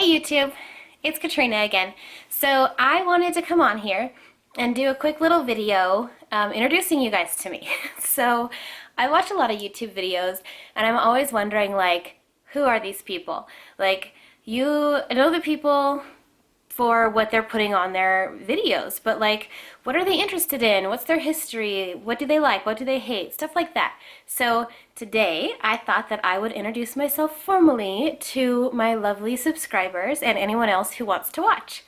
Hey YouTube, it's Katrina again. So I wanted to come on here and do a quick little video introducing you guys to me. So I watch a lot of YouTube videos and I'm always wondering like, who are these people? Like, you know the people for what they're putting on their videos, but like, what are they interested in? What's their history? What do they like? What do they hate? Stuff like that. So today I thought that I would introduce myself formally to my lovely subscribers and anyone else who wants to watch.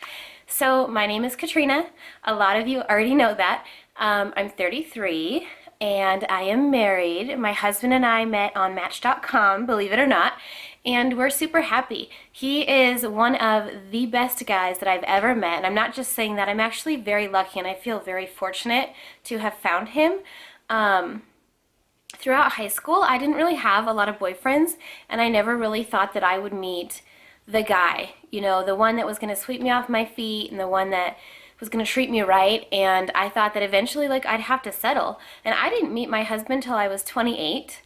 So my name is Katrina. A lot of you already know that. I'm 33 and I am married. My husband and I met on Match.com, believe it or not, and we're super happy. He is one of the best guys that I've ever met, and I'm not just saying that. I'm actually very lucky and I feel very fortunate to have found him. Throughout high school, I didn't really have a lot of boyfriends, and I never really thought that I would meet the guy, you know, the one that was going to sweep me off my feet and the one that was going to treat me right. And I thought that eventually like I'd have to settle. And I didn't meet my husband till I was 28.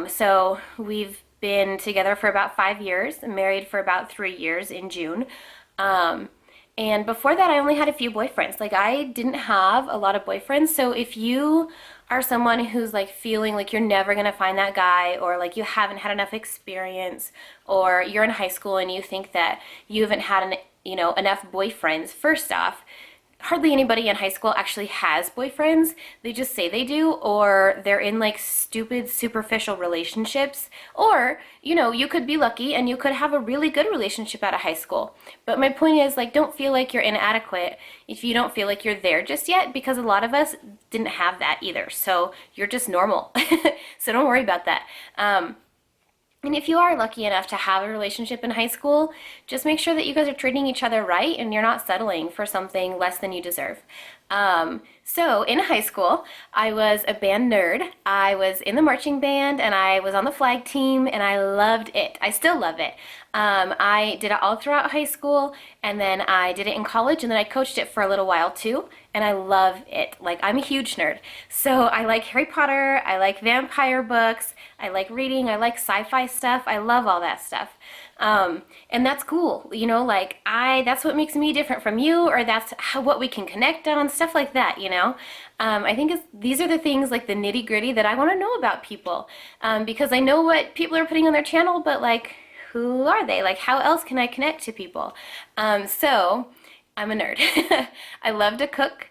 So we've been together for about 5 years, married for about 3 years in June. And before that, I only had a few boyfriends. Like, I didn't have a lot of boyfriends. So if you are someone who's like feeling like you're never gonna find that guy, or like you haven't had enough experience, or you're in high school and you think that you haven't had enough boyfriends, first off, hardly anybody in high school actually has boyfriends. They just say they do, or they're in like stupid superficial relationships. Or, you know, you could be lucky and you could have a really good relationship out of high school. But my point is, like, don't feel like you're inadequate if you don't feel like you're there just yet, because a lot of us didn't have that either. So you're just normal. So don't worry about that. And if you are lucky enough to have a relationship in high school, just make sure that you guys are treating each other right and you're not settling for something less than you deserve. So in high school, I was a band nerd. I was in the marching band and I was on the flag team and I loved it. I still love it. I did it all throughout high school, and then I did it in college, and then I coached it for a little while too, and I love it. Like, I'm a huge nerd. So I like Harry Potter, I like vampire books, I like reading, I like sci-fi stuff, I love all that stuff. And that's cool, you know, like that's what makes me different from you, or that's what we can connect on, stuff like that, you know. I think these are the things, like the nitty gritty, that I want to know about people, because I know what people are putting on their channel, but like, who are they? Like, how else can I connect to people? So I'm a nerd. I love to cook.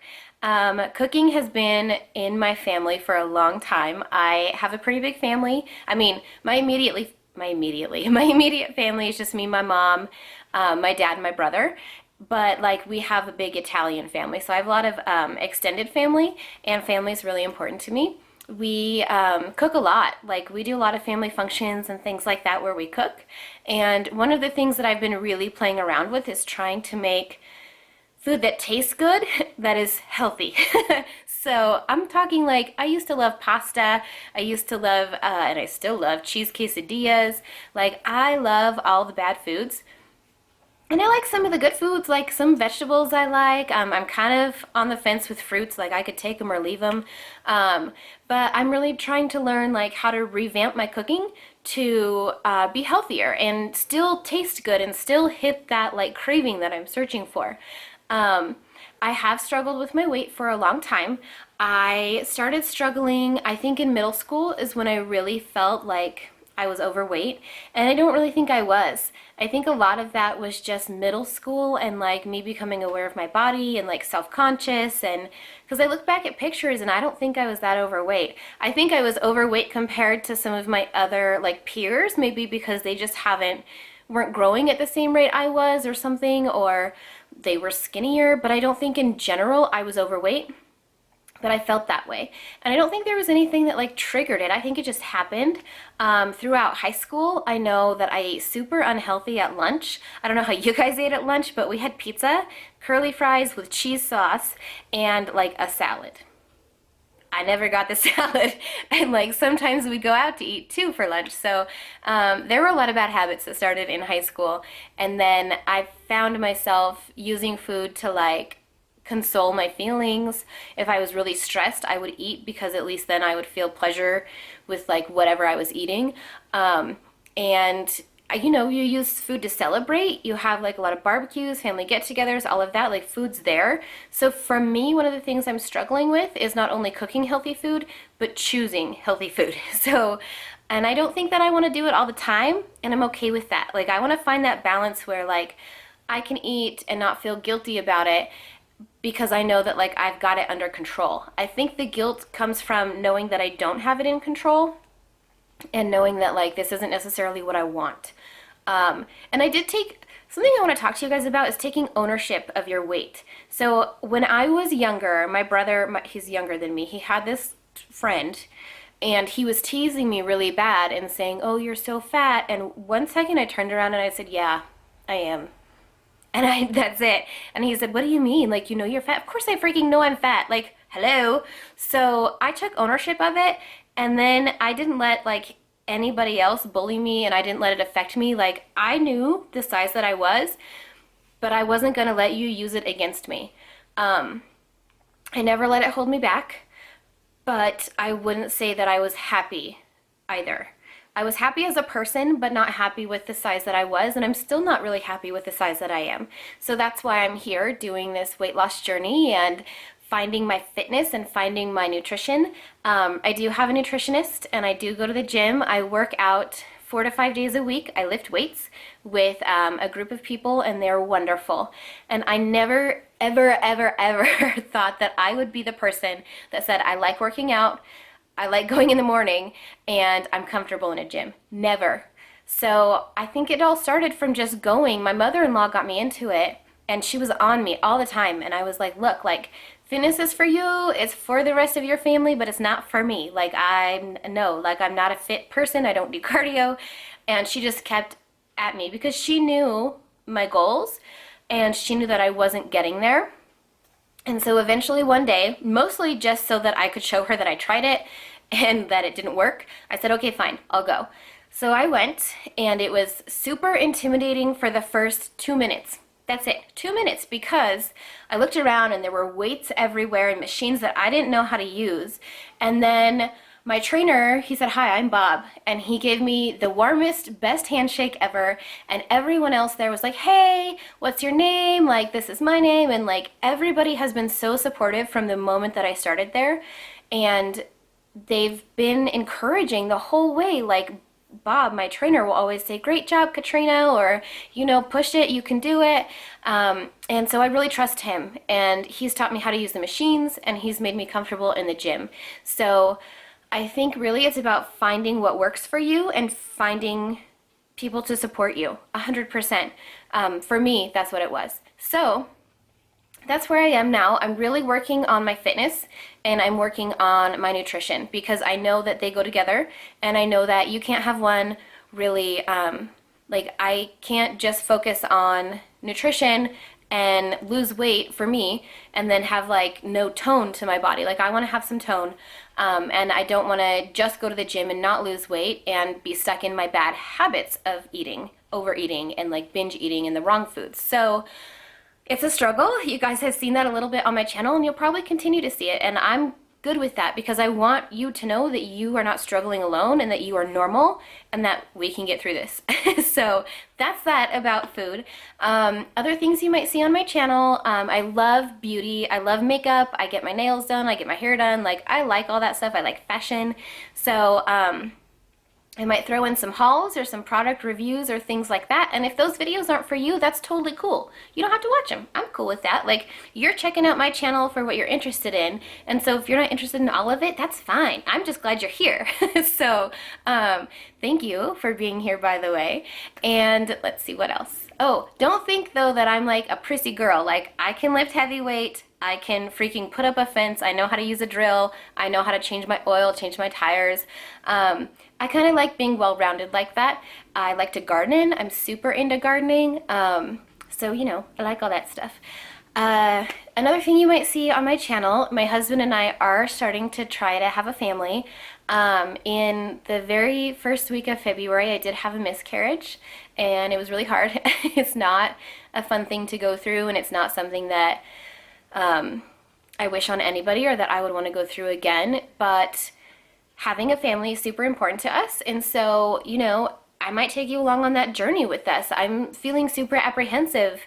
Cooking has been in my family for a long time. I have a pretty big family. I mean, my immediate family is just me, my mom, my dad, and my brother. But like, we have a big Italian family, so I have a lot of extended family, and family is really important to me. We cook a lot. Like, we do a lot of family functions and things like that where we cook. And one of the things that I've been really playing around with is trying to make food that tastes good, that is healthy. So I'm talking like, I used to love pasta. I used to love, and I still love, cheese quesadillas. Like, I love all the bad foods. And I like some of the good foods, like some vegetables I like. I'm kind of on the fence with fruits, like I could take them or leave them. But I'm really trying to learn like how to revamp my cooking to be healthier and still taste good and still hit that like craving that I'm searching for. I have struggled with my weight for a long time. I started struggling, I think in middle school is when I really felt like I was overweight, and I don't really think I was. I think a lot of that was just middle school and like me becoming aware of my body and like self-conscious, and because I look back at pictures and I don't think I was that overweight. I think I was overweight compared to some of my other like peers, maybe because they just weren't growing at the same rate I was or something, or they were skinnier, but I don't think in general I was overweight. But I felt that way. And I don't think there was anything that like triggered it. I think it just happened. Throughout high school, I know that I ate super unhealthy at lunch. I don't know how you guys ate at lunch, but we had pizza, curly fries with cheese sauce, and like a salad. I never got the salad, and like sometimes we'd go out to eat too for lunch. So there were a lot of bad habits that started in high school, and then I found myself using food to like console my feelings. If I was really stressed, I would eat, because at least then I would feel pleasure with like whatever I was eating. And you know, you use food to celebrate. You have like a lot of barbecues, family get-togethers, all of that, like food's there. So for me, one of the things I'm struggling with is not only cooking healthy food, but choosing healthy food. So, and I don't think that I want to do it all the time, and I'm okay with that. Like I want to find that balance where like I can eat and not feel guilty about it because I know that like I've got it under control. I think the guilt comes from knowing that I don't have it in control and knowing that like this isn't necessarily what I want. And I did take something I want to talk to you guys about is taking ownership of your weight. So when I was younger, my brother, he's younger than me, he had this friend and he was teasing me really bad and saying, "Oh, you're so fat." And one second I turned around and I said, "Yeah, I am." And that's it. And he said, "What do you mean? Like, you know, you're fat." Of course I freaking know I'm fat. Like, hello. So I took ownership of it, and then I didn't let like anybody else bully me, and I didn't let it affect me. Like, I knew the size that I was, but I wasn't going to let you use it against me. I never let it hold me back, but I wouldn't say that I was happy either. I was happy as a person, but not happy with the size that I was, and I'm still not really happy with the size that I am. So that's why I'm here doing this weight loss journey and finding my fitness and finding my nutrition. I do have a nutritionist, and I do go to the gym. I work out 4 to 5 days a week. I lift weights with a group of people, and they're wonderful. And I never, ever, ever, ever thought that I would be the person that said, I like working out, I like going in the morning, and I'm comfortable in a gym. Never. So I think it all started from just going. My mother-in-law got me into it, and she was on me all the time. And I was like, look, like, fitness is for you, it's for the rest of your family, but it's not for me. Like, I'm not a fit person, I don't do cardio. And she just kept at me because she knew my goals, and she knew that I wasn't getting there. And so eventually one day, mostly just so that I could show her that I tried it and that it didn't work, I said, okay, fine, I'll go. So I went, and it was super intimidating for the first 2 minutes. That's it, 2 minutes, because I looked around and there were weights everywhere and machines that I didn't know how to use. And then my trainer, he said, "Hi, I'm Bob." And he gave me the warmest, best handshake ever. And everyone else there was like, "Hey, what's your name?" Like, "This is my name." And like, everybody has been so supportive from the moment that I started there. And they've been encouraging the whole way. Like, Bob, my trainer, will always say, "Great job, Katrina," or, you know, "Push it, you can do it." And so I really trust him. And he's taught me how to use the machines, and he's made me comfortable in the gym. So I think really it's about finding what works for you and finding people to support you 100%. For me, that's what it was. So that's where I am now. I'm really working on my fitness, and I'm working on my nutrition because I know that they go together, and I know that you can't have one really, like, I can't just focus on nutrition and lose weight for me and then have like no tone to my body. Like, I want to have some tone, and I don't want to just go to the gym and not lose weight and be stuck in my bad habits of eating, overeating, and like binge eating and the wrong foods. So it's a struggle. You guys have seen that a little bit on my channel, and you'll probably continue to see it. And I'm good with that because I want you to know that you are not struggling alone and that you are normal and that we can get through this. So that's that about food. Other things you might see on my channel, I love beauty. I love makeup. I get my nails done. I get my hair done. Like, I like all that stuff. I like fashion. So, I might throw in some hauls or some product reviews or things like that. And if those videos aren't for you, that's totally cool. You don't have to watch them. I'm cool with that. Like, you're checking out my channel for what you're interested in. And so if you're not interested in all of it, that's fine. I'm just glad you're here. So thank you for being here, by the way. And let's see what else. Oh, don't think though that I'm like a prissy girl. Like, I can lift heavy weight. I can freaking put up a fence. I know how to use a drill. I know how to change my oil, change my tires. I kind of like being well-rounded like that. I like to garden. I'm super into gardening. So, you know, I like all that stuff. Another thing you might see on my channel, my husband and I are starting to try to have a family. In the very first week of February, I did have a miscarriage, and it was really hard. It's not a fun thing to go through, and it's not something that I wish on anybody or that I would want to go through again, but having a family is super important to us. And so, you know, I might take you along on that journey with us. I'm feeling super apprehensive,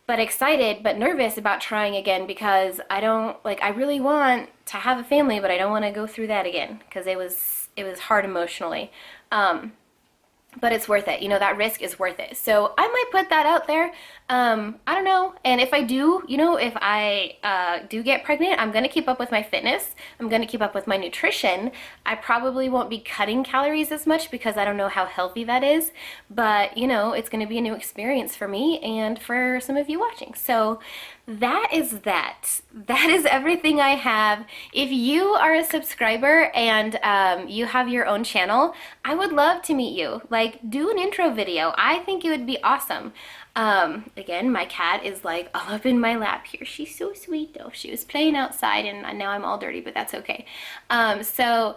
but excited, but nervous about trying again because I don't, like, I really want to have a family, but I don't want to go through that again because it was hard emotionally. But it's worth it. You know, that risk is worth it. So I might put that out there. I don't know. And if I do, you know, if I do get pregnant, I'm going to keep up with my fitness. I'm going to keep up with my nutrition. I probably won't be cutting calories as much because I don't know how healthy that is. But, you know, it's going to be a new experience for me and for some of you watching. So that is that. That is everything I have. If you are a subscriber and you have your own channel, I would love to meet you. Like, do an intro video. I think it would be awesome. Again, my cat is like all up in my lap here. She's so sweet though. She was playing outside and now I'm all dirty, but that's okay. So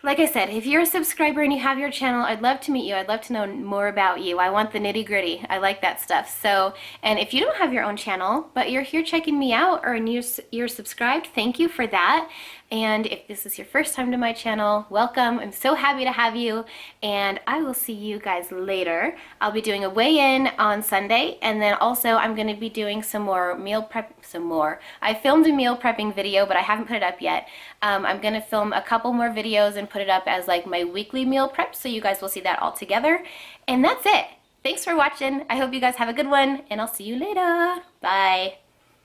like I said, if you're a subscriber and you have your channel, I'd love to meet you. I'd love to know more about you. I want the nitty gritty. I like that stuff. So, and if you don't have your own channel, but you're here checking me out or you're subscribed, thank you for that. And if this is your first time to my channel, welcome. I'm so happy to have you. And I will see you guys later. I'll be doing a weigh-in on Sunday. And then also I'm going to be doing some more meal prep, I filmed a meal prepping video, but I haven't put it up yet. I'm going to film a couple more videos and put it up as like my weekly meal prep. So you guys will see that all together. And that's it. Thanks for watching. I hope you guys have a good one and I'll see you later. Bye.